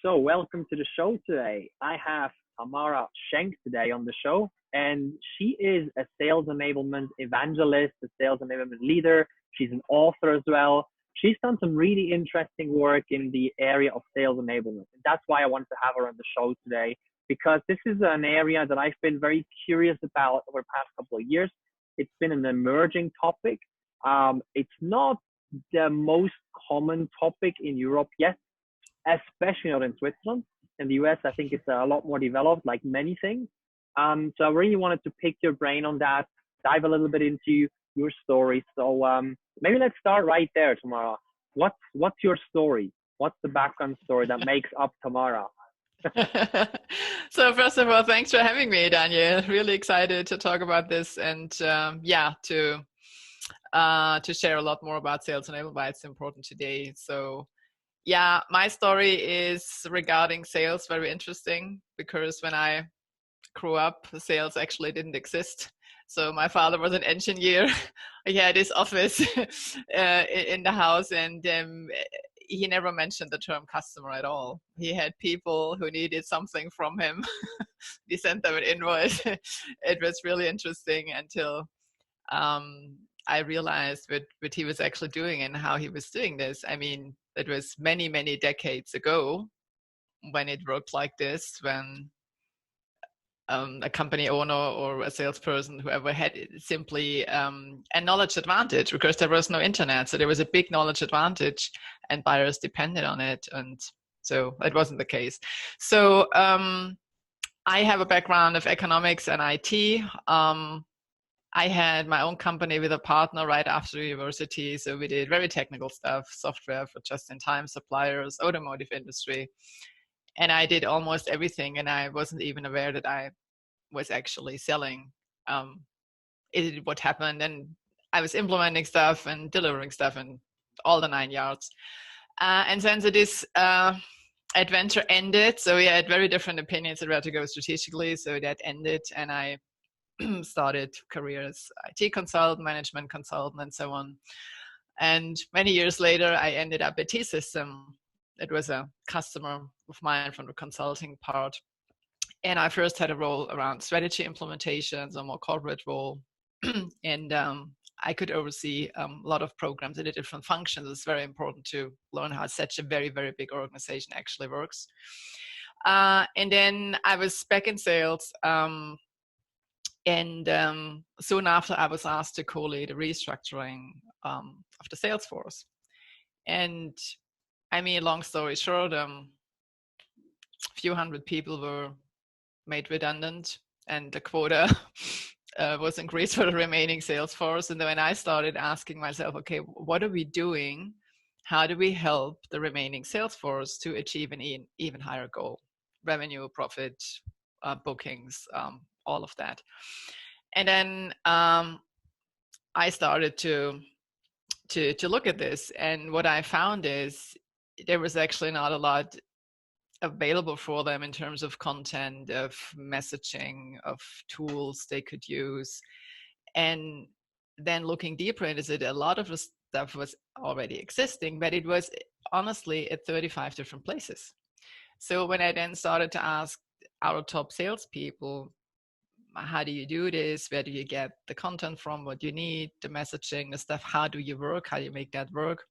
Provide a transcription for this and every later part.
So welcome to the show today. I have Tamara Schenk today on the show, and she is a sales enablement evangelist, a sales enablement leader. She's an author as well. She's done some really interesting work in the area of sales enablement. And that's why I wanted to have her on the show today, because this is an area that I've been very curious about over the past couple of years. It's been an emerging topic. It's not the most common topic in Europe yet, especially not in Switzerland. In the US, I think it's a lot more developed, like many things. So I really wanted to pick your brain on that, dive a little bit into your story. So maybe let's start right there, Tamara. What's your story? What's the background story that makes up Tamara? So first of all, thanks for having me, Daniel. Really excited to talk about this and to share a lot more about sales enablement, why it's important today. So yeah, my story is regarding sales, very interesting, because when I grew up, sales actually didn't exist. So my father was an engineer. He had his office in the house, and he never mentioned the term customer at all. He had people who needed something from him. He sent them an invoice. It was really interesting until I realized what he was actually doing and how he was doing this. I mean, it was many, many decades ago when it worked like this, when a company owner or a salesperson, whoever, had simply a knowledge advantage, because there was no internet. So there was a big knowledge advantage and buyers depended on it. And so it wasn't the case. So I have a background of economics and IT. I had my own company with a partner right after university. So we did very technical stuff, software for just-in-time suppliers, automotive industry. And I did almost everything. And I wasn't even aware that I was actually selling what happened. And I was implementing stuff and delivering stuff and all the 9 yards. And then so this adventure ended. So we had very different opinions on where to go strategically. So that ended. And I started career as IT consultant, management consultant, and so on. And many years later, I ended up at T-System. It was a customer of mine from the consulting part. And I first had a role around strategy implementations, a more corporate role. And I could oversee a lot of programs in the different functions. It's very important to learn how such a very, very big organization actually works. And then I was back in sales. And soon after, I was asked to co-lead a restructuring of the salesforce. And I mean, long story short, a few hundred people were made redundant, and the quota was increased for the remaining salesforce. And then when I started asking myself, okay, what are we doing? How do we help the remaining salesforce to achieve an even higher goal? Revenue, profit, bookings, all of that. And then I started to look at this, and what I found is there was actually not a lot available for them in terms of content, of messaging, of tools they could use. And then looking deeper into it, a lot of the stuff was already existing, but it was honestly at 35 different places. So when I then started to ask our top salespeople, how do you do this? Where do you get the content from? What you need, the messaging, the stuff, how do you work? How do you make that work?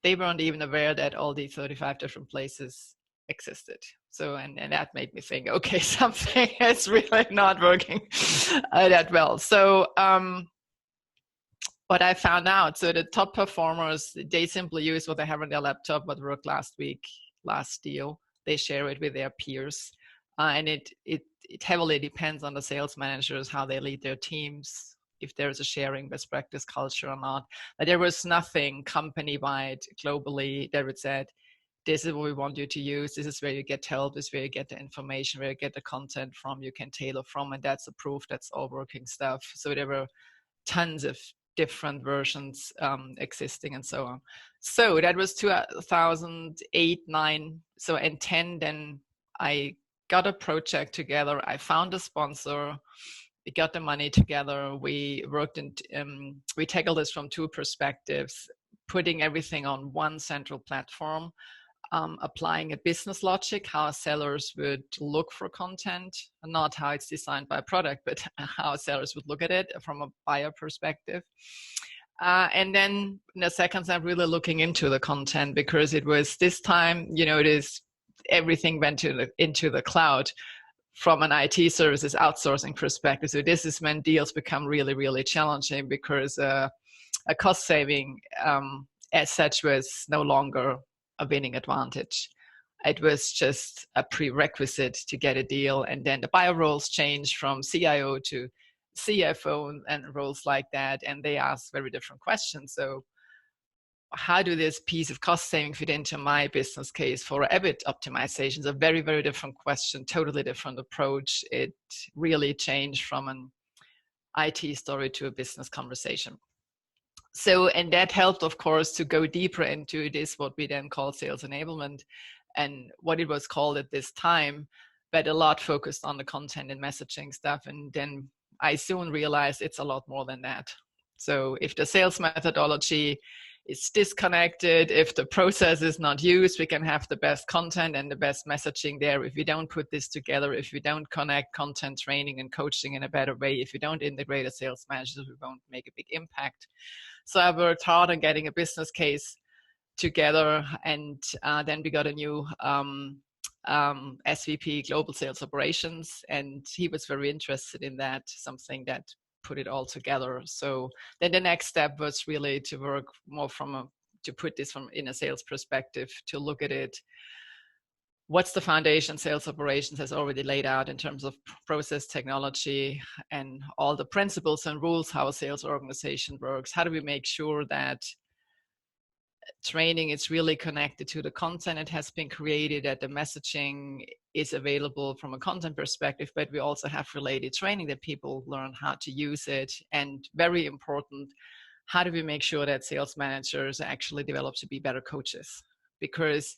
They weren't even aware that all these 35 different places existed. So, and that made me think, okay, something is really not working that well. So what I found out, so the top performers, they simply use what they have on their laptop, what worked last week, last deal. They share it with their peers. And it heavily depends on the sales managers, how they lead their teams, if there's a sharing best practice culture or not. But there was nothing company-wide, globally, that would say, this is what we want you to use. This is where you get help. This is where you get the information, where you get the content from, you can tailor from, and that's a proof that's all working stuff. So there were tons of different versions existing and so on. So that was 2008, 9, so and 10, then I got a project together. I found a sponsor. We got the money together. We worked we tackled this from two perspectives, putting everything on one central platform. applying a business logic, how sellers would look for content, not how it's designed by a product, but how sellers would look at it from a buyer perspective. And then in the second step, really looking into the content, because it was this time, it is everything went into the cloud from an IT services outsourcing perspective. So this is when deals become really, really challenging, because a cost saving as such was no longer a winning advantage. It was just a prerequisite to get a deal. And then the buyer roles changed from CIO to CFO and roles like that. And they ask very different questions. So how do this piece of cost saving fit into my business case for EBIT optimization? Is a very, very different question, totally different approach. It really changed from an IT story to a business conversation. So, and that helped, of course, to go deeper into this, what we then call sales enablement, and what it was called at this time, but a lot focused on the content and messaging stuff. And then I soon realized it's a lot more than that. So if the sales methodology is disconnected, if the process is not used, we can have the best content and the best messaging there. If we don't put this together, if we don't connect content, training, and coaching in a better way, if we don't integrate a sales manager, we won't make a big impact. So I worked hard on getting a business case together, and then we got a new SVP Global Sales Operations, and he was very interested in that, something that put it all together. So then the next step was really to work more to put this from in a sales perspective, to look at it. What's the foundation sales operations has already laid out in terms of process, technology, and all the principles and rules, how a sales organization works? How do we make sure that training is really connected to the content that has been created, that the messaging is available from a content perspective, but we also have related training that people learn how to use it. And very important, how do we make sure that sales managers actually develop to be better coaches? Because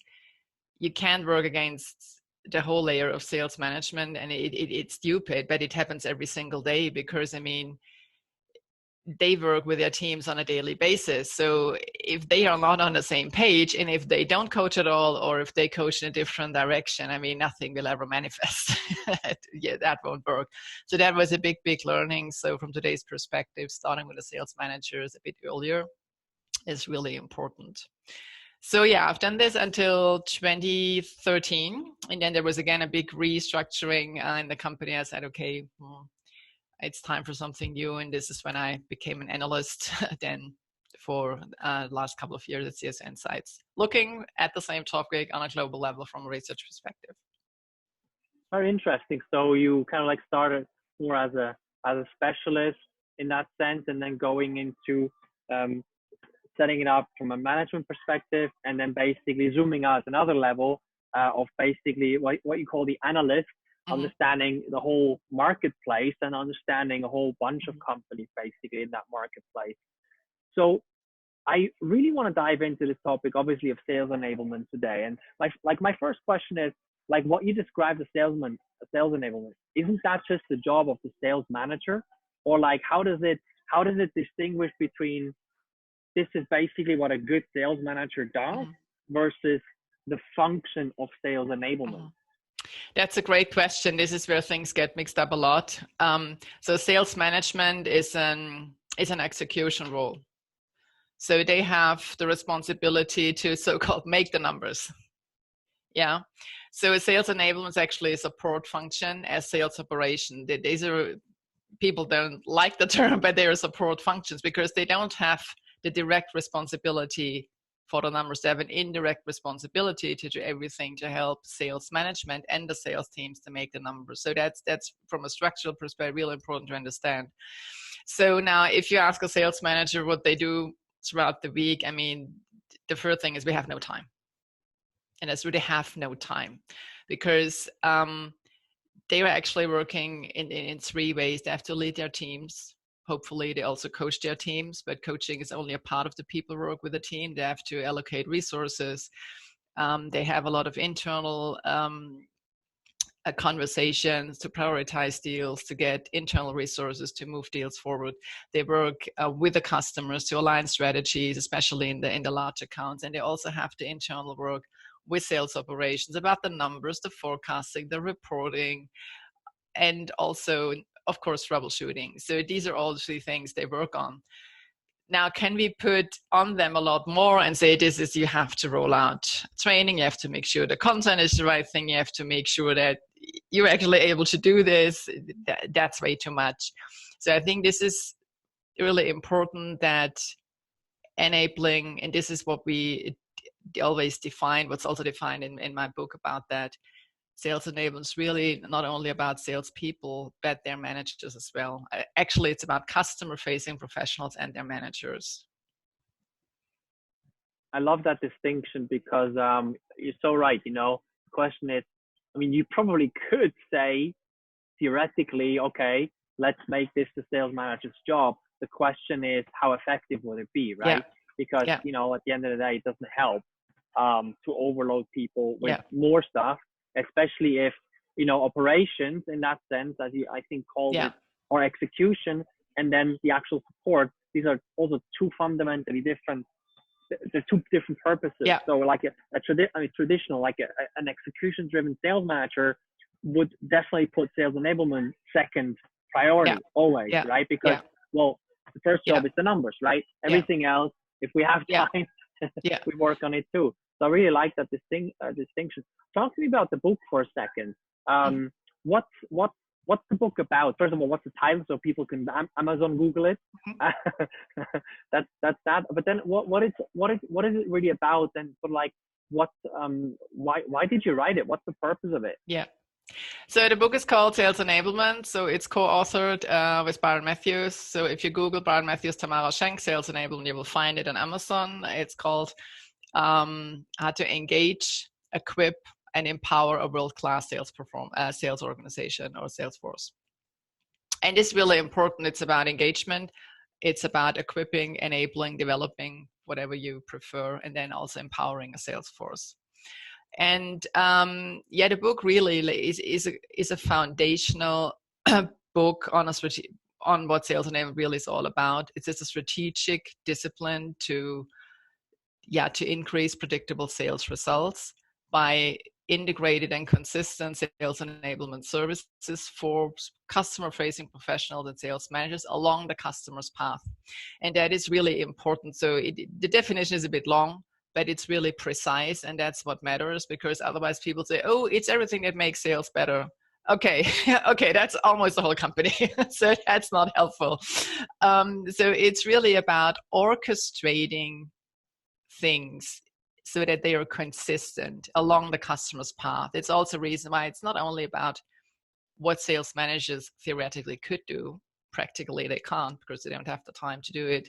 you can't work against the whole layer of sales management, and it's stupid, but it happens every single day, because they work with their teams on a daily basis. So if they are not on the same page, and if they don't coach at all, or if they coach in a different direction, nothing will ever manifest. Yeah, that won't work. So that was a big, big learning. So from today's perspective, starting with the sales managers a bit earlier is really important. So yeah, I've done this until 2013. And then there was again a big restructuring in the company. I said, okay, it's time for something new. And this is when I became an analyst then for the last couple of years at CS Insights, looking at the same topic on a global level from a research perspective. Very interesting. So you kind of like started more as a specialist in that sense, and then going into setting it up from a management perspective, and then basically zooming out another level of basically what you call the analyst, understanding the whole marketplace and understanding a whole bunch of companies basically in that marketplace. So I really want to dive into this topic, obviously, of sales enablement today. And my first question is, like what you described as sales enablement, isn't that just the job of the sales manager? Or like how does it distinguish between this is basically what a good sales manager does versus the function of sales enablement? That's a great question. This is where things get mixed up a lot. So sales management is an execution role. So they have the responsibility to so-called make the numbers. Yeah. So sales enablement is actually a support function as sales operation. These are, people don't like the term, but they are support functions because they don't have the direct responsibility for the numbers. They have an indirect responsibility to do everything to help sales management and the sales teams to make the numbers. So that's from a structural perspective really important to understand. So now if you ask a sales manager what they do throughout the week, the first thing is we have no time. And that's really have no time because they are actually working in three ways. They have to lead their teams. Hopefully they also coach their teams, but coaching is only a part of the people who work with the team. They have to allocate resources. They have a lot of internal conversations to prioritize deals, to get internal resources to move deals forward. They work with the customers to align strategies, especially in the large accounts. And they also have the internal work with sales operations, about the numbers, the forecasting, the reporting, and also, of course, troubleshooting. So these are all the three things they work on. Now, can we put on them a lot more and say, this is, you have to roll out training, you have to make sure the content is the right thing, you have to make sure that you're actually able to do this. That's way too much. So I think this is really important, that enabling, and this is what we always define, what's also defined in my book about that, sales enablement is really not only about salespeople, but their managers as well. Actually, it's about customer-facing professionals and their managers. I love that distinction because you're so right. You know, the question is, I mean, you probably could say theoretically, okay, let's make this the sales manager's job. The question is, how effective would it be, right? Because, you know, at the end of the day, it doesn't help to overload people with more stuff, especially if, you know, operations in that sense, as you, I think, called it, or execution, and then the actual support. These are also two fundamentally different. They're two different purposes. So like traditional, like an execution-driven sales manager would definitely put sales enablement second priority always, right? Because, well, the first job is the numbers, right? Everything else, if we have time, we work on it too. So I really like that distinction. Talk to me about the book for a second. What's the book about? First of all, what's the title so people can Amazon Google it? That's that. But then what is it really about? And for like, why did you write it? What's the purpose of it? So the book is called Sales Enablement. So it's co-authored with Byron Matthews. So if you Google Byron Matthews, Tamara Schenk, Sales Enablement, you will find it on Amazon. It's called How to Engage, Equip, and Empower a World-Class sales organization or salesforce. And it's really important. It's about engagement. It's about equipping, enabling, developing, whatever you prefer, and then also empowering a sales force. And the book really is a foundational book on what sales enablement really is all about. It's just a strategic discipline to increase predictable sales results by integrated and consistent sales enablement services for customer-facing professionals and sales managers along the customer's path. And that is really important. So the definition is a bit long, but it's really precise, and that's what matters, because otherwise people say, oh, it's everything that makes sales better. Okay, that's almost the whole company. So that's not helpful. So it's really about orchestrating things so that they are consistent along the customer's path. It's also a reason why it's not only about what sales managers theoretically could do. Practically they can't, because they don't have the time to do it.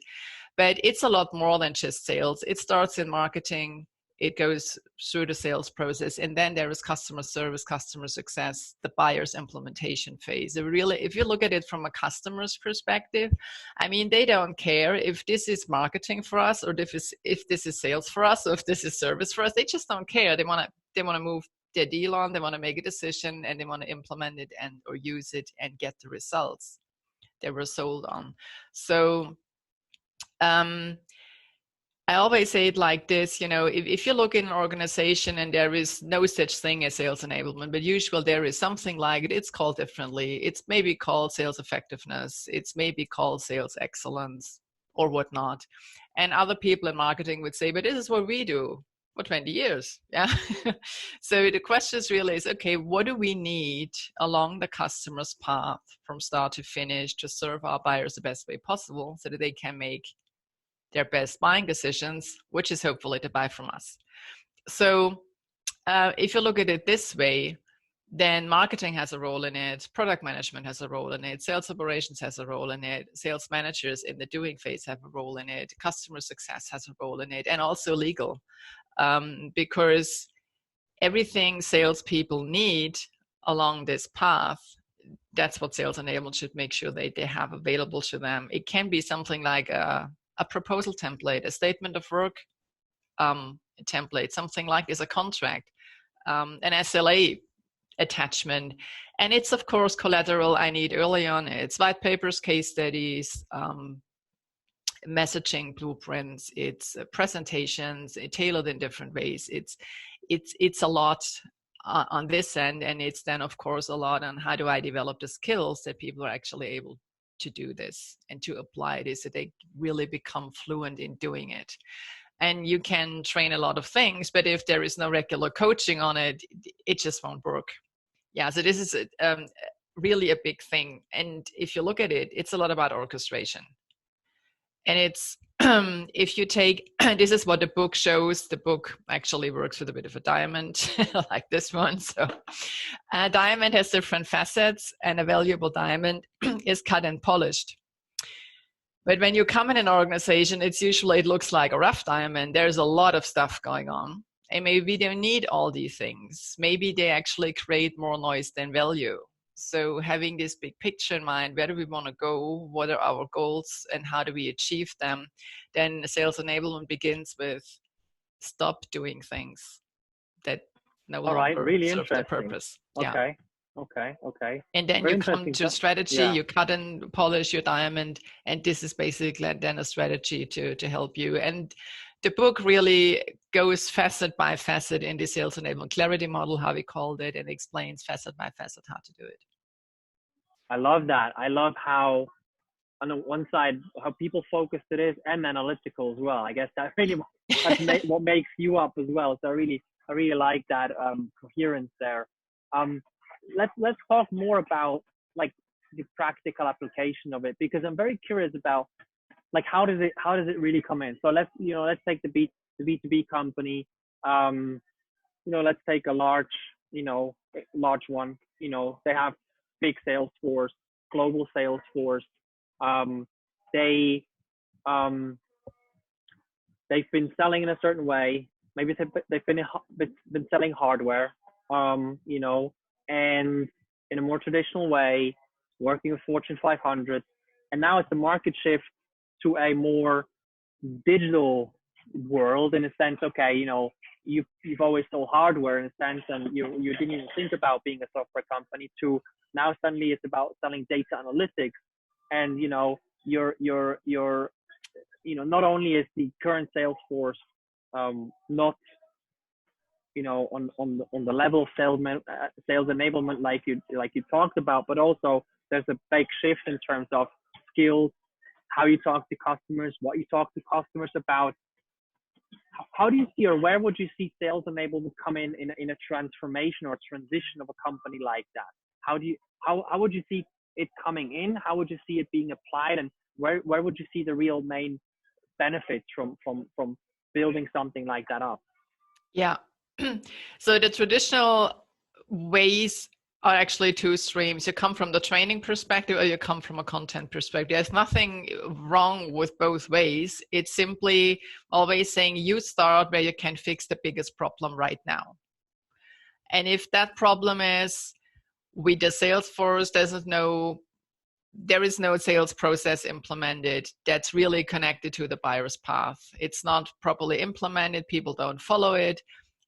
But it's a lot more than just sales. It starts in marketing, it goes through the sales process, and then there is customer service, customer success, the buyer's implementation phase. So really, if you look at it from a customer's perspective, I mean, they don't care if this is marketing for us, or if this is sales for us, or if this is service for us. They just don't care. They want to move their deal on, they want to make a decision, and they want to implement it or use it and get the results they were sold on. So I always say it like this, you know, if you look in an organization and there is no such thing as sales enablement, but usually there is something like it, it's called differently. It's maybe called sales effectiveness. It's maybe called sales excellence or whatnot. And other people in marketing would say, but this is what we do for 20 years. Yeah. So the question really is, okay, what do we need along the customer's path from start to finish to serve our buyers the best way possible so that they can make their best buying decisions, which is hopefully to buy from us. So if you look at it this way, then marketing has a role in it, product management has a role in it, sales operations has a role in it, sales managers in the doing phase have a role in it, customer success has a role in it, and also legal. Because everything salespeople need along this path, that's what sales enablement should make sure they have available to them. It can be something like a proposal template, a statement of work template, something like this, a contract, an SLA attachment. And it's, of course, collateral I need early on. It's white papers, case studies, messaging blueprints, it's presentations tailored in different ways. It's a lot on this end, and it's then of course a lot on how do I develop the skills that people are actually able to do this and to apply this so they really become fluent in doing it. And you can train a lot of things, but if there is no regular coaching on it, it just won't work. Yeah, so this is really a big thing. And if you look at it, it's a lot about orchestration. And it's, if you take, this is what the book shows. The book actually works with a bit of a diamond, like this one. So a diamond has different facets, and a valuable diamond is cut and polished. But when you come in an organization, it's usually, it looks like a rough diamond. There's a lot of stuff going on. And maybe they need all these things. Maybe they actually create more noise than value. So having this big picture in mind, where do we want to go? What are our goals and how do we achieve them? Then sales enablement begins with stop doing things that no longer really serve their purpose. Okay. And then Very you come to strategy, you cut and polish your diamond, and this is basically then a strategy to help you. And the book really goes facet by facet in the sales enablement clarity model, how we called it, and explains facet by facet how to do it. I love that. I love how, on the one side, how people focused it is, and analytical as well. I guess that really that's what makes you up as well. So I really like that coherence there. Let's talk more about like the practical application of it, because I'm very curious about like how does it really come in. So let's take the B2B company. Let's take a large one. They have big sales force, global sales force. They've been selling in a certain way. Maybe they've been selling hardware, and in a more traditional way, working with Fortune 500. And now it's a market shift to a more digital world, in a sense. Okay, you've always sold hardware in a sense, and you didn't even think about being a software company, to now suddenly it's about selling data analytics. And you're not only is the current sales force not on the level of sales enablement like you talked about, but also there's a big shift in terms of skills, how you talk to customers, what you talk to customers about. How do you see, or where would you see sales enablement come in a transformation or transition of a company like that? How would you see it coming in? How would you see it being applied, and where would you see the real main benefits from building something like that up? Yeah. So the traditional ways are actually two streams. You come from the training perspective, or you come from a content perspective. There's nothing wrong with both ways. It's simply always saying you start where you can fix the biggest problem right now. And if that problem is with the Salesforce, there is no sales process implemented that's really connected to the buyer's path. It's not properly implemented. People don't follow it.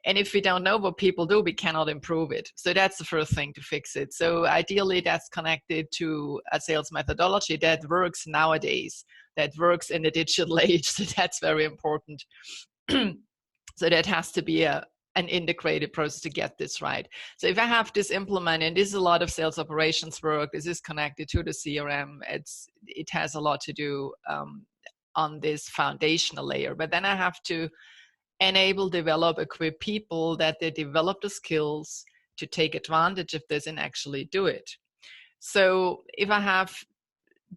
And if we don't know what people do, we cannot improve it. So that's the first thing to fix it. So ideally, that's connected to a sales methodology that works nowadays, that works in the digital age. So that's very important. So that has to be an integrated process to get this right. So if I have this implemented, and this is a lot of sales operations work, this is connected to the CRM, it has a lot to do on this foundational layer. But then I have to enable, develop, equip people that they develop the skills to take advantage of this and actually do it. So if I have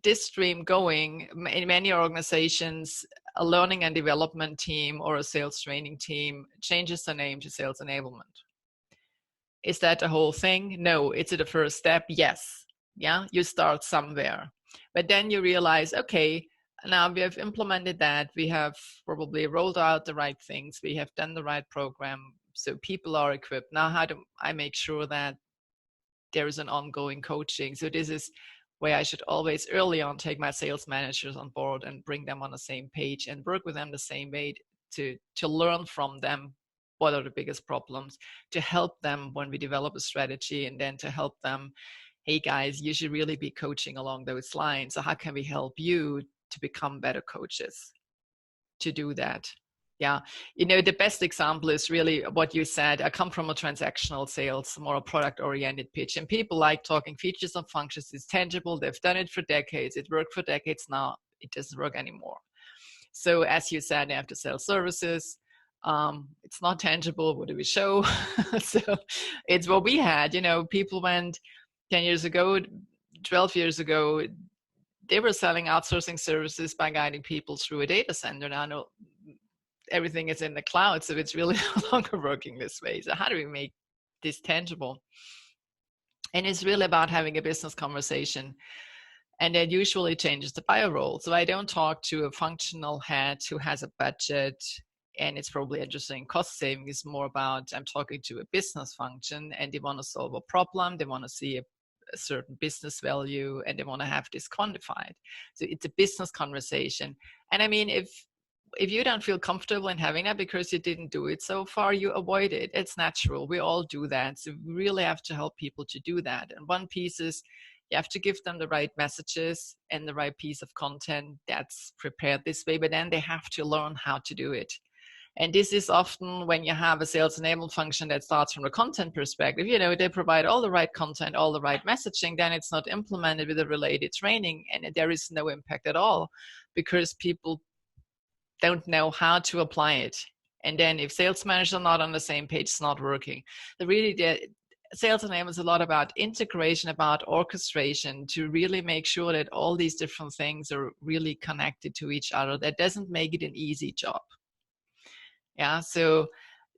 this stream going, in many organizations, a learning and development team or a sales training team changes the name to sales enablement. Is that the whole thing? No. Is it the first step? Yes. Yeah, you start somewhere. But then you realize, okay, now we have implemented that. We have probably rolled out the right things. We have done the right program. So people are equipped. Now, how do I make sure that there is an ongoing coaching? So this is where I should always early on take my sales managers on board and bring them on the same page and work with them the same way to learn from them what are the biggest problems, to help them when we develop a strategy, and then to help them, hey guys, you should really be coaching along those lines. So how can we help you to become better coaches to do that. Yeah. You know, the best example is really what you said. I come from a transactional sales, more a product oriented pitch, and people like talking features and functions. It's tangible. They've done it for decades. It worked for decades. Now it doesn't work anymore. So as you said, they have to sell services. It's not tangible. What do we show? So it's what we had. You know, people went 10 years ago, 12 years ago, they were selling outsourcing services by guiding people through a data center. Now everything is in the cloud, so it's really no longer working this way. So how do we make this tangible? And it's really about having a business conversation. And that usually changes the buyer role. So I don't talk to a functional head who has a budget and it's probably interesting cost saving. Is more about, I'm talking to a business function and they want to solve a problem. They want to see a certain business value and they want to have this quantified. So it's a business conversation. And I mean, if you don't feel comfortable in having that because you didn't do it so far, you avoid it. It's natural. We all do that. So we really have to help people to do that. And one piece is, you have to give them the right messages and the right piece of content that's prepared this way, but then they have to learn how to do it. And this is often when you have a sales enablement function that starts from a content perspective, you know, they provide all the right content, all the right messaging, then it's not implemented with a related training and there is no impact at all because people don't know how to apply it. And then if sales managers are not on the same page, it's not working. Sales enablement is a lot about integration, about orchestration to really make sure that all these different things are really connected to each other. That doesn't make it an easy job. Yeah, so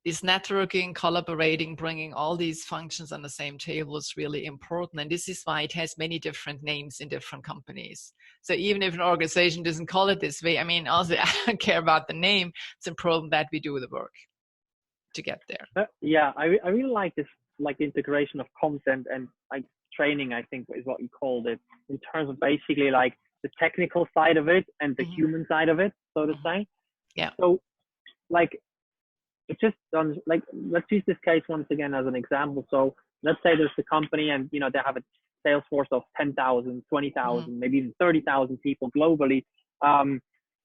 this networking, collaborating, bringing all these functions on the same table is really important. And this is why it has many different names in different companies. So even if an organization doesn't call it this way, I mean, also I don't care about the name. It's important that we do the work to get there. Yeah, I really like this, like integration of content and like training, I think is what you called it, in terms of basically like the technical side of it and the human side of it, so to say. Yeah. So like, it just like, let's use this case once again as an example. So let's say there's the company and, you know, they have a sales force of 10,000, 20,000, maybe even 30,000 people globally.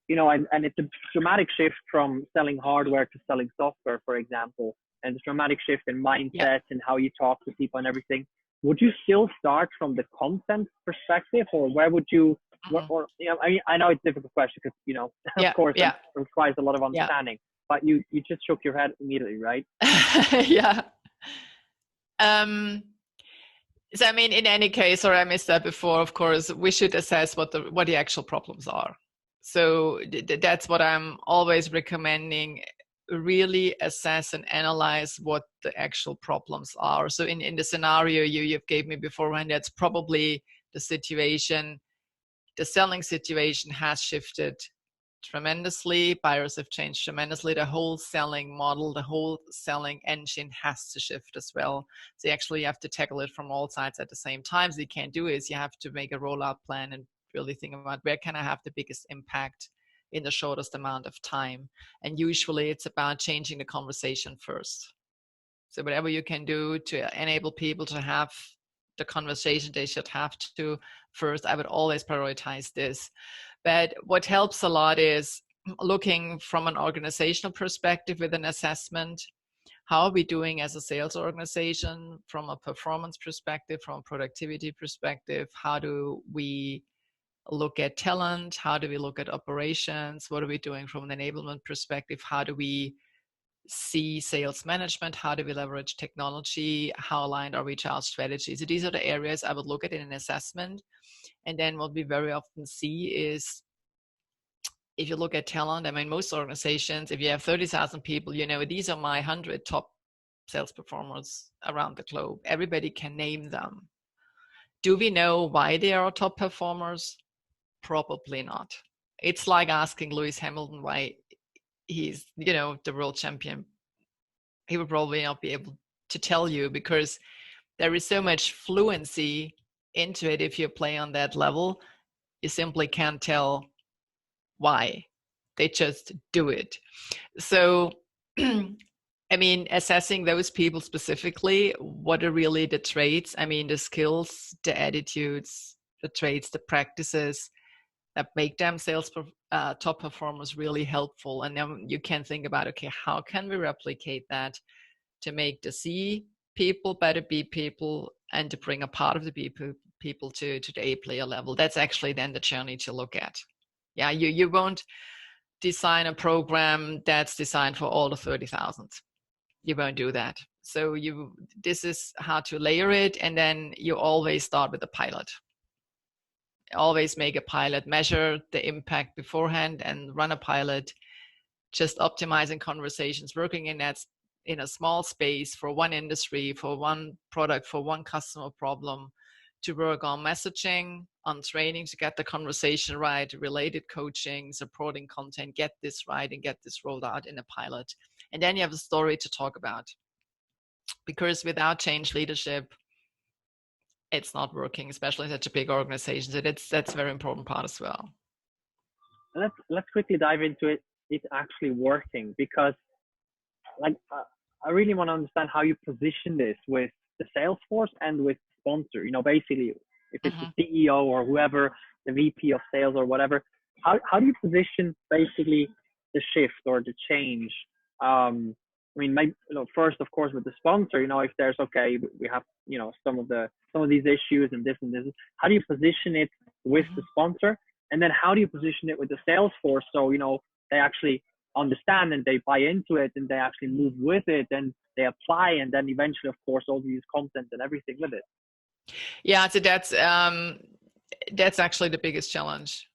You know, and it's a dramatic shift from selling hardware to selling software, for example, and it's a dramatic shift in mindset and how you talk to people and everything. Would you still start from the content perspective, or where would you, or you know, I know it's a difficult question because, you know, of course, it requires a lot of understanding, but you just shook your head immediately, right? Yeah. So I mean, in any case, or I missed that before, of course, we should assess what the actual problems are. So that's what I'm always recommending. Really assess and analyze what the actual problems are. So in the scenario you've gave me beforehand, that's probably the situation. The selling situation has shifted tremendously. Buyers have changed tremendously. The whole selling model, the whole selling engine has to shift as well. So actually you have to tackle it from all sides at the same time. So you can't do is you have to make a rollout plan and really think about where can I have the biggest impact in the shortest amount of time. And usually it's about changing the conversation first. So whatever you can do to enable people to have the conversation they should have to first, I would always prioritize this. But what helps a lot is looking from an organizational perspective with an assessment. How are we doing as a sales organization from a performance perspective, from a productivity perspective? How do we look at talent? How do we look at operations? What are we doing from an enablement perspective? How do we see sales management? How do we leverage technology? How aligned are we to our strategy? So these are the areas I would look at in an assessment. And then what we very often see is, if you look at talent, I mean, most organizations, if you have 30,000 people, you know, these are my 100 top sales performers around the globe. Everybody can name them. Do we know why they are top performers? Probably not. It's like asking Lewis Hamilton why he's, you know, the world champion. He would probably not be able to tell you because there is so much fluency into it. If you play on that level, you simply can't tell why. They just do it. So, I mean, assessing those people specifically, what are really the traits? I mean, the skills, the attitudes, the traits, the practices. that make them top performers really helpful. And then you can think about, okay, how can we replicate that to make the C people better B people, and to bring a part of the B people to the A player level. That's actually then the journey to look at. Yeah, you won't design a program that's designed for all the 30,000. You won't do that. So this is how to layer it, and then you always start with a pilot. Always make a pilot, measure the impact beforehand, and run a pilot. Just optimizing conversations, working in a small space for one industry, for one product, for one customer problem, to work on messaging, on training to get the conversation right, related coaching, supporting content, get this right and get this rolled out in a pilot. And then you have a story to talk about. Because without change leadership, it's not working, especially in such a big organization. So that's a very important part as well. Let's quickly dive into it. It's actually working, because like I really want to understand how you position this with the salesforce and with sponsor. Basically, if it's the CEO or whoever, the VP of sales or whatever, how do you position basically the shift or the change? Maybe, first, of course, with the sponsor, if there's, okay, we have, some of these issues and this, how do you position it with the sponsor? And then how do you position it with the sales force? So, they actually understand and they buy into it and they actually move with it and they apply, and then eventually, of course, all use content and everything with it. Yeah, so that's actually the biggest challenge.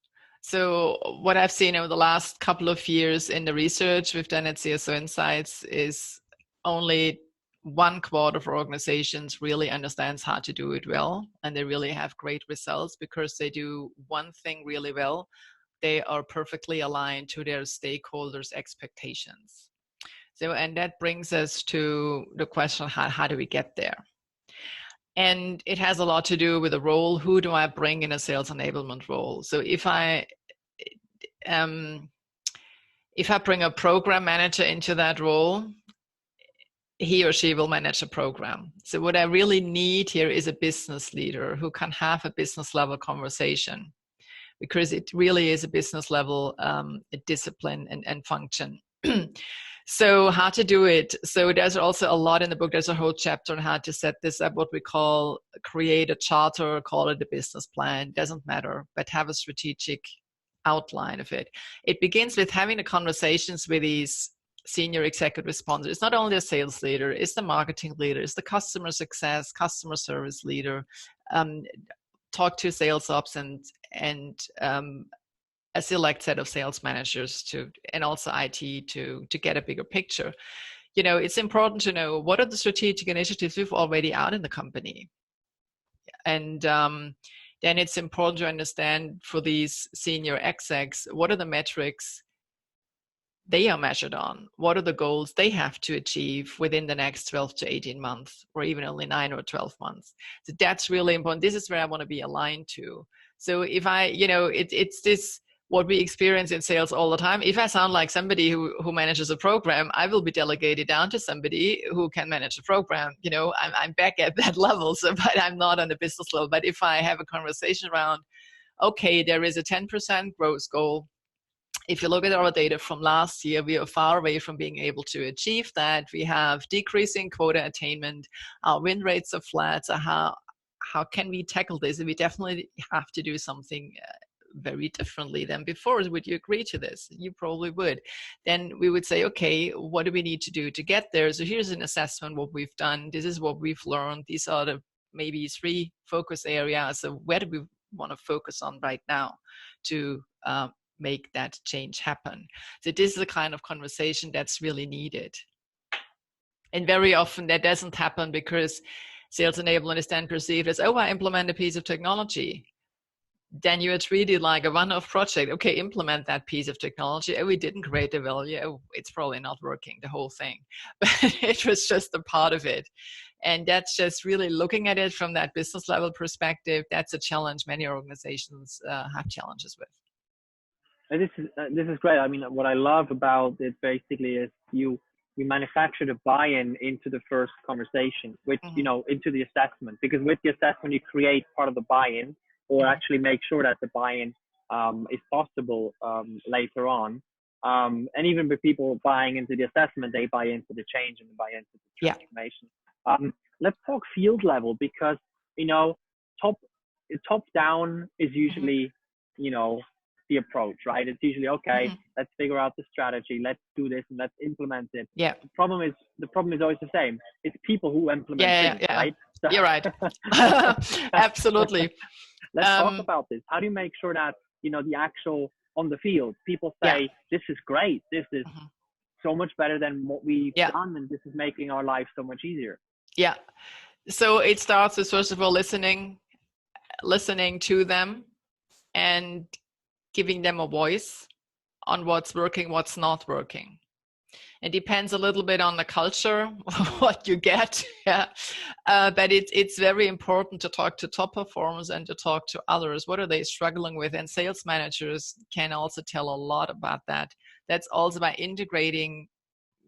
So what I've seen over the last couple of years in the research we've done at CSO Insights is only 1/4 of organizations really understands how to do it well, and they really have great results because they do one thing really well. They are perfectly aligned to their stakeholders' expectations. So, and that brings us to the question, how do we get there? And it has a lot to do with the role. Who do I bring in a sales enablement role? So if I bring a program manager into that role, he or she will manage a program. So what I really need here is a business leader who can have a business level conversation, because it really is a business level discipline and function. So how to do it. So there's also a lot in the book. There's a whole chapter on how to set this up, what we call create a charter, call it a business plan, doesn't matter, but have a strategic outline of it. It begins with having the conversations with these senior executive sponsors. It's not only a sales leader, it's the marketing leader, it's the customer success, customer service leader, talk to sales ops and a select set of sales managers and also IT to get a bigger picture. It's important to know what are the strategic initiatives we've already out in the company. And then it's important to understand for these senior execs, what are the metrics they are measured on? What are the goals they have to achieve within the next 12 to 18 months, or even only 9 or 12 months? So that's really important. This is where I want to be aligned to. So if it's this, what we experience in sales all the time. If I sound like somebody who manages a program, I will be delegated down to somebody who can manage a program. I'm back at that level, but I'm not on the business level. But if I have a conversation around, okay, there is a 10% growth goal. If you look at our data from last year, we are far away from being able to achieve that. We have decreasing quota attainment. Our win rates are flat. So how can we tackle this? And we definitely have to do something very differently than before. Would you agree to this? You probably would. Then we would say, okay, what do we need to do to get there? So here's an assessment, what we've done. This is what we've learned. These are the maybe 3 focus areas. So where do we want to focus on right now to make that change happen? So this is the kind of conversation that's really needed. And very often that doesn't happen because sales enablement is then perceived as, I implement a piece of technology. Then you are treated like a one-off project. Okay, implement that piece of technology. We didn't create the value. It's probably not working, the whole thing. But it was just a part of it. And that's just really looking at it from that business level perspective. That's a challenge many organizations have challenges with. And this is great. I mean, what I love about it basically is you manufacture the buy-in into the first conversation, which into the assessment, because with the assessment you create part of the buy-in, or actually make sure that the buy-in is possible later on. And even with people buying into the assessment, they buy into the change and buy into the transformation. Let's talk field level, because, you know, top down is usually, you know, the approach, right? It's usually, okay, let's figure out the strategy, let's do this and let's implement it. Yeah. The problem is always the same. It's people who implement things, right? So, you're right. Absolutely. Let's talk about this. How do you make sure that, you know, the actual on the field, people say, this is great, this is so much better than what we've done, and this is making our life so much easier? Yeah. So it starts with, first of all, listening to them and giving them a voice on what's working, what's not working. It depends a little bit on the culture, what you get. But it's very important to talk to top performers and to talk to others. What are they struggling with? And sales managers can also tell a lot about that. That's also by integrating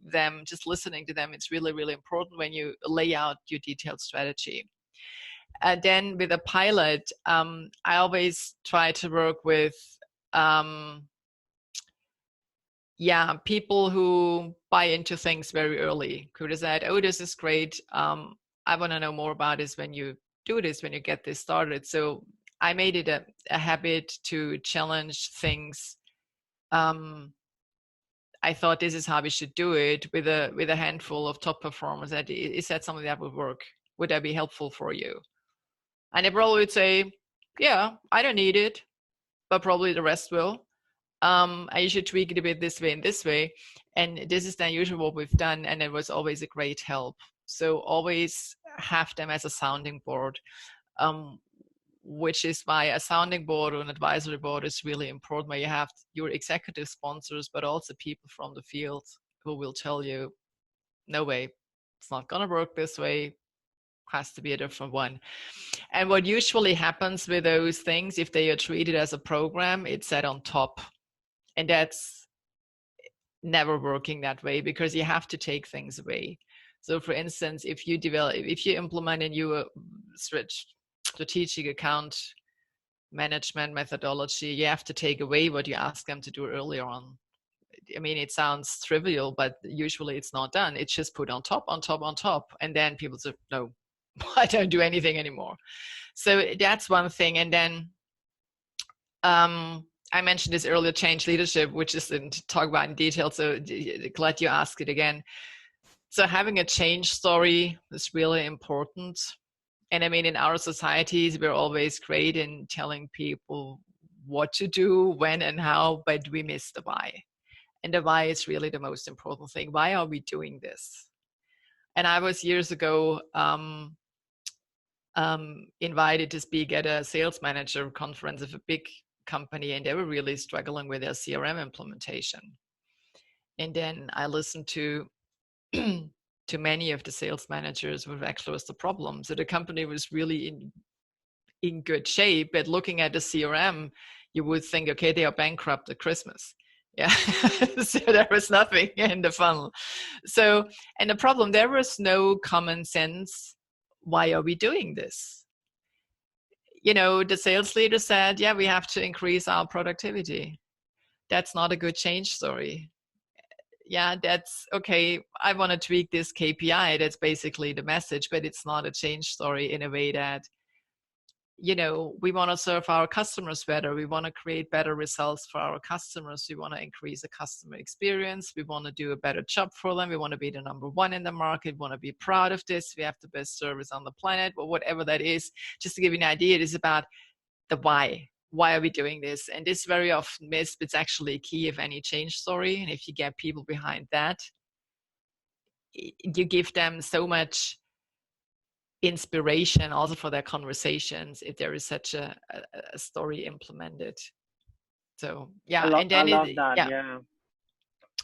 them, just listening to them. It's really, really important when you lay out your detailed strategy. And then with a pilot, I always try to work with people who buy into things very early. Could have said, oh, this is great. I want to know more about this when you do this, when you get this started. So I made it a habit to challenge things. I thought this is how we should do it with a handful of top performers. Is that something that would work? Would that be helpful for you? And they probably would say, yeah, I don't need it, but probably the rest will. I should tweak it a bit this way and this way. And this is then usually what we've done. And it was always a great help. So always have them as a sounding board, which is why a sounding board or an advisory board is really important, where you have your executive sponsors, but also people from the field who will tell you, no way, it's not going to work this way. Has to be a different one. And what usually happens with those things, if they are treated as a program, it's set on top. And that's never working that way, because you have to take things away. So for instance, if you implement a new strategic account management methodology, you have to take away what you ask them to do earlier on. I mean, it sounds trivial, but usually it's not done. It's just put on top. And then people say, no, I don't do anything anymore. So that's one thing. And then I mentioned this earlier, change leadership, which is to talk about in detail. So glad you asked it again. So having a change story is really important. And I mean, in our societies, we're always great in telling people what to do, when and how, but we miss the why. And the why is really the most important thing. Why are we doing this? And I was years ago invited to speak at a sales manager conference of a big company, and they were really struggling with their CRM implementation. And then I listened to many of the sales managers who actually was the problem. So the company was really in good shape, but looking at the CRM, you would think, okay, they are bankrupt at Christmas. Yeah, so there was nothing in the funnel. So, and the problem, there was no common sense. Why are we doing this? You know, the sales leader said, yeah, we have to increase our productivity. That's not a good change story. Yeah, that's okay. I want to tweak this KPI. That's basically the message, but it's not a change story in a way that, you know, we want to serve our customers better. We want to create better results for our customers. We want to increase the customer experience. We want to do a better job for them. We want to be the number one in the market. We want to be proud of this. We have the best service on the planet, or whatever that is. Just to give you an idea, it is about the why. Why are we doing this? And this very often missed. It's actually key of any change story. And if you get people behind that, you give them so much inspiration also for their conversations if there is such a story implemented. So yeah, and then I love that. Yeah.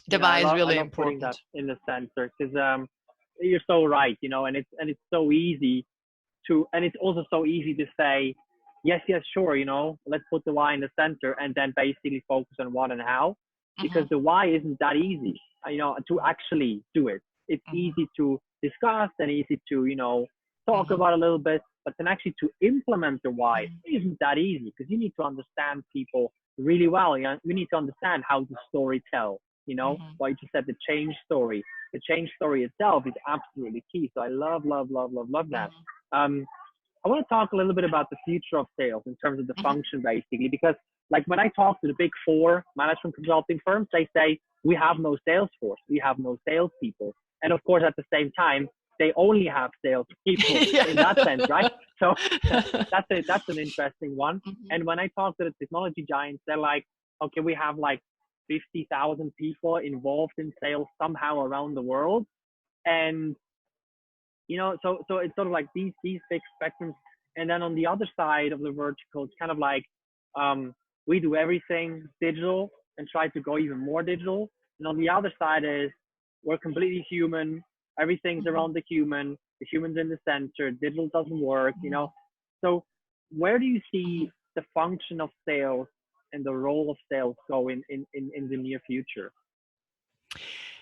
The why is really important. Putting that in the center, because you're so right, you know, and it's so easy to, and it's also so easy to say, yes, sure, you know, let's put the why in the center and then basically focus on what and how, because the why isn't that easy, you know, to actually do it. It's easy to discuss and easy to, you know, talk about a little bit, but then actually to implement the why isn't that easy, because you need to understand people really well. You need to understand how to story tell, what you just said, the change story. The change story itself is absolutely key. So I love that. I want to talk a little bit about the future of sales in terms of the function, basically, because like when I talk to the big four management consulting firms, they say, we have no sales force, we have no salespeople. And of course, at the same time, they only have salespeople in that sense, right? So that's an interesting one. And when I talk to the technology giants, they're like, okay, we have like 50,000 people involved in sales somehow around the world. And so it's sort of like these big spectrums. And then on the other side of the vertical, it's kind of like we do everything digital and try to go even more digital. And on the other side is we're completely human. Everything's around the human. The human's in the center. Digital doesn't work, So where do you see the function of sales and the role of sales go in the near future?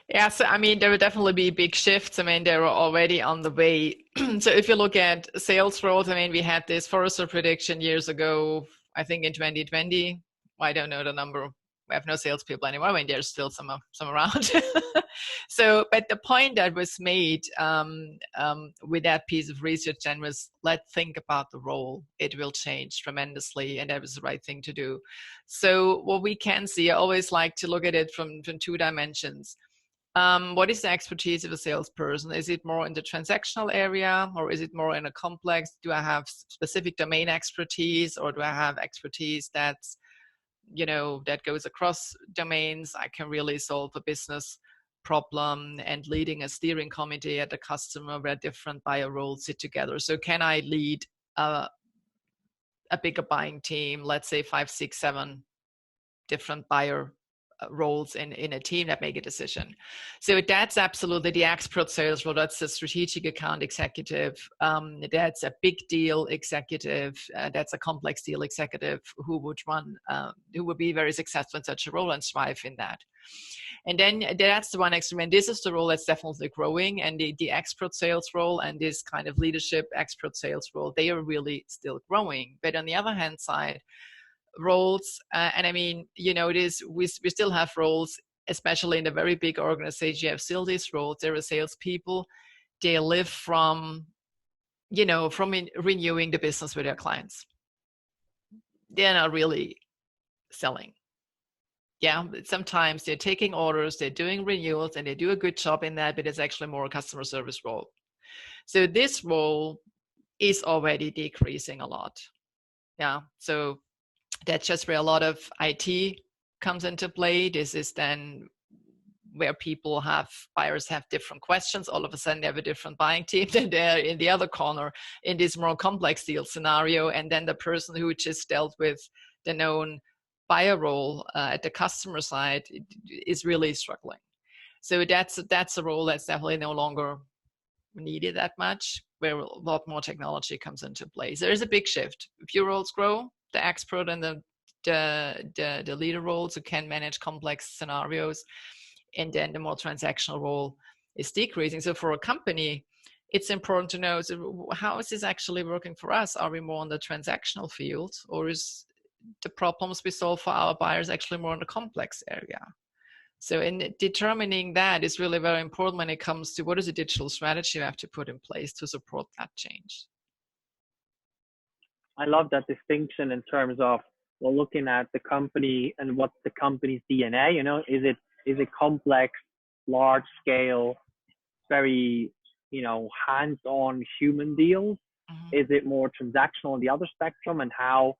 Yeah, so I mean, there will definitely be big shifts. I mean, they're already on the way. So if you look at sales roles, I mean, we had this Forrester prediction years ago, I think in 2020. I don't know the number. We have no salespeople anymore. I mean, there's still some around. So, but the point that was made with that piece of research then was, let's think about the role. It will change tremendously, and that was the right thing to do. So what we can see, I always like to look at it from two dimensions. What is the expertise of a salesperson? Is it more in the transactional area, or is it more in a complex? Do I have specific domain expertise, or do I have expertise that's, that goes across domains? I can really solve a business problem and leading a steering committee at the customer where different buyer roles sit together. So can I lead a bigger buying team, let's say 5, 6, 7 different buyer roles in a team that make a decision? So that's absolutely the expert sales role. That's a strategic account executive. That's a big deal executive. That's a complex deal executive who would be very successful in such a role and thrive in that. And then that's the one extreme. And this is the role that's definitely growing. And the expert sales role and this kind of leadership expert sales role, they are really still growing. But on the other hand side, roles, and I mean, it is, we still have roles, especially in the very big organization. You have still these roles. There are salespeople. They live from renewing the business with their clients. They're not really selling. Yeah, sometimes they're taking orders, they're doing renewals, and they do a good job in that, but it's actually more a customer service role. So this role is already decreasing a lot. Yeah, so that's just where a lot of IT comes into play. This is then where buyers have different questions. All of a sudden they have a different buying team, then they're in the other corner in this more complex deal scenario. And then the person who just dealt with the known buyer role at the customer side is really struggling. So that's a role that's definitely no longer needed that much, where a lot more technology comes into play. So there's a big shift. If your roles grow, the expert and the leader roles who can manage complex scenarios, and then the more transactional role is decreasing. So for a company, it's important to know, so how is this actually working for us? Are we more on the transactional field, or is the problems we solve for our buyers actually more in the complex area? So in determining that is really very important when it comes to what is the digital strategy you have to put in place to support that change. I love that distinction in terms of, well, looking at the company and what's the company's DNA. Is it complex, large scale, very hands-on human deals? Is it more transactional on the other spectrum? And how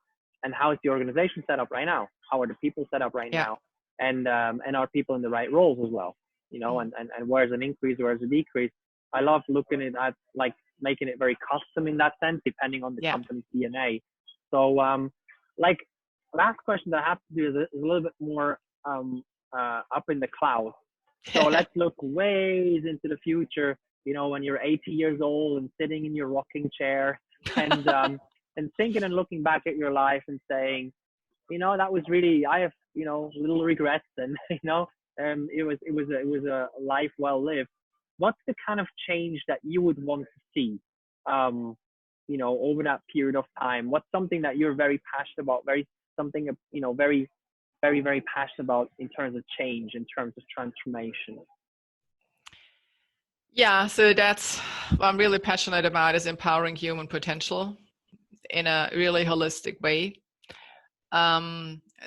is the organization set up right now? How are the people set up right now? And are people in the right roles as well? And where's an increase, where's a decrease? I love looking at like making it very custom in that sense, depending on the company's DNA. So like last question that I have to do is a little bit more up in the clouds. So let's look ways into the future, when you're 80 years old and sitting in your rocking chair and and thinking and looking back at your life and saying, that was really, I have, little regrets, and it was a life well lived. What's the kind of change that you would want to see over that period of time? What's something that you're very passionate about, very, very, very passionate about in terms of change, in terms of transformation? Yeah, so that's what I'm really passionate about, is empowering human potential in a really holistic way.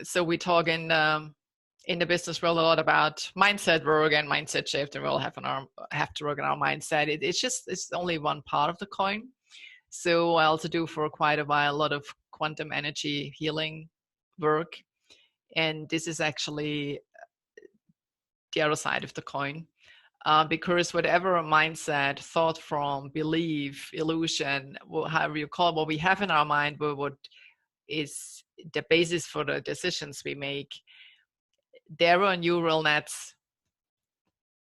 So we talk in the business world a lot about mindset work and mindset shift, and we all have to work on our mindset. It's only one part of the coin. So I also do for quite a while a lot of quantum energy healing work, and this is actually the other side of the coin. Because whatever mindset, thought form, belief, illusion, however you call it, what we have in our mind, what is the basis for the decisions we make, there are neural nets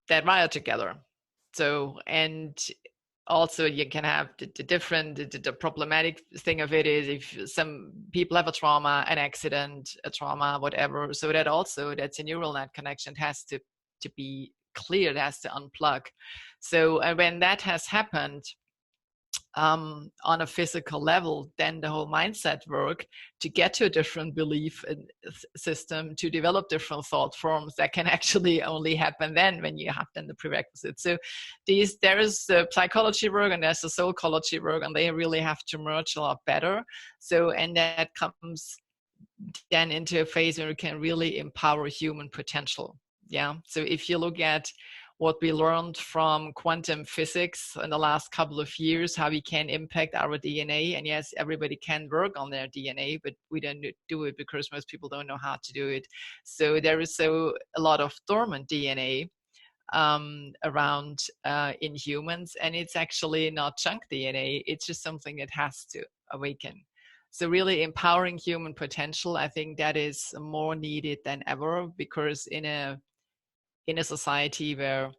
that wire together. So, and also you can have the problematic thing of it is if some people have a trauma, an accident, a trauma, whatever. So that's a neural net connection. It has to be clear, it has to unplug. So when that has happened, on a physical level, then the whole mindset work to get to a different belief system, to develop different thought forms, that can actually only happen then when you have then the prerequisites. So there is the psychology work and there's the soulcology work, and they really have to merge a lot better. So, and that comes then into a phase where we can really empower human potential. Yeah. So if you look at what we learned from quantum physics in the last couple of years, how we can impact our DNA. And yes, everybody can work on their DNA, but we don't do it because most people don't know how to do it. So there is a lot of dormant DNA around in humans, and it's actually not junk DNA. It's just something that has to awaken. So really empowering human potential, I think that is more needed than ever, because in a society where,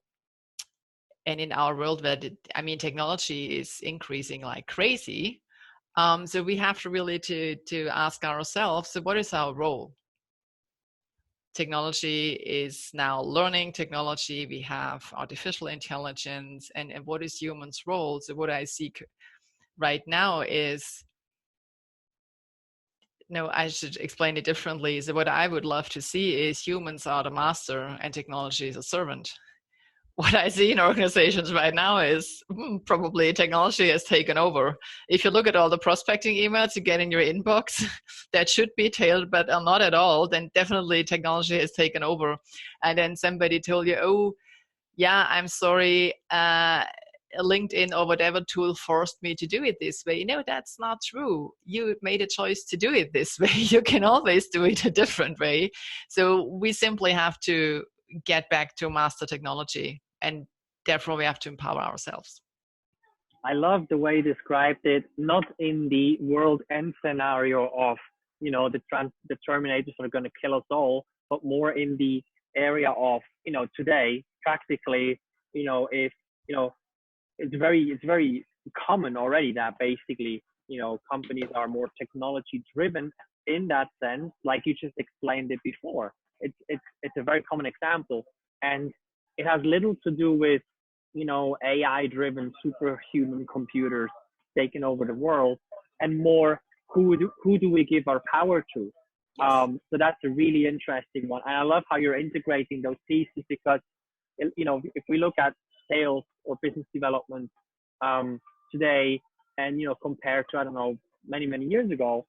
and in our world where technology is increasing like crazy, so we have to really to ask ourselves, so what is our role? Technology is now learning technology. We have artificial intelligence, and what is humans' role? So what I see right now is, no, I should explain it differently. So what I would love to see is humans are the master and technology is a servant. What I see in organizations right now is probably technology has taken over. If you look at all the prospecting emails you get in your inbox that should be tailored but are not at all, then definitely technology has taken over. And then somebody told you, oh, yeah, I'm sorry, LinkedIn or whatever tool forced me to do it this way. No, that's not true. You made a choice to do it this way. You can always do it a different way. So we simply have to get back to master technology, and therefore we have to empower ourselves. I love the way you described it, not in the world end scenario of, the Terminators are going to kill us all, but more in the area of, today, practically, if, it's very common already that basically, companies are more technology driven in that sense, like you just explained it before. It's a very common example, and it has little to do with, AI driven superhuman computers taking over the world, and more who do we give our power to? Yes. So that's a really interesting one, and I love how you're integrating those pieces, because if we look at sales or business development today, and compared to, I don't know, many years ago,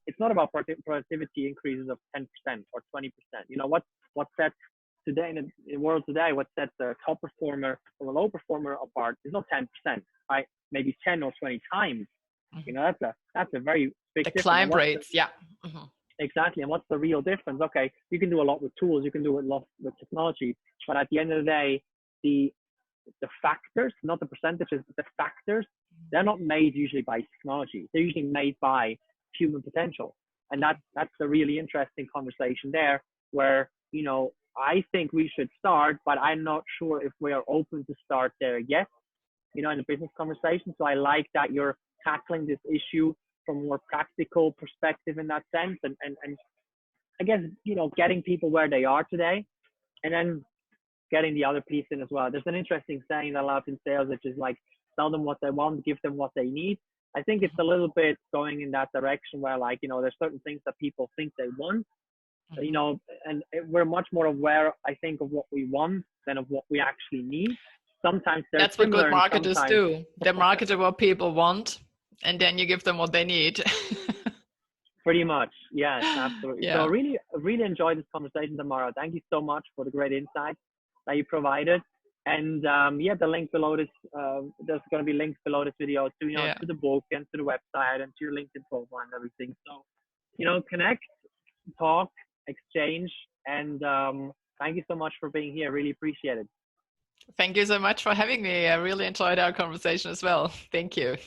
it's not about productivity increases of 10% or 20%. What sets today in the world today, what sets a top performer from a low performer apart is not 10%, right? Maybe 10 or 20 times. That's a very big the difference. Climb rates, yeah. Mm-hmm. Exactly. And what's the real difference? Okay, you can do a lot with tools, you can do a lot with technology, but at the end of the day, the factors, not the percentages, but the factors, they're not made usually by technology. They're usually made by human potential. And that's a really interesting conversation there, where, I think we should start, but I'm not sure if we are open to start there yet, in a business conversation. So I like that you're tackling this issue from a more practical perspective in that sense. And I guess, getting people where they are today, and then getting the other piece in as well. There's an interesting saying that I love in sales, which is like, tell them what they want, give them what they need. I think it's a little bit going in that direction where, like, there's certain things that people think they want, and we're much more aware, I think, of what we want than of what we actually need. Sometimes they're That's what good similar, marketers do. They market what people want, and then you give them what they need. Pretty much, yes, absolutely. Yeah. So really, really enjoyed this conversation, Tamara. Thank you so much for the great insights that you provided. And the link below this, there's going to be links below this video to, to the book and to the website and to your LinkedIn profile and everything. So, connect, talk, exchange, and thank you so much for being here. Really appreciate it. Thank you so much for having me. I really enjoyed our conversation as well. Thank you.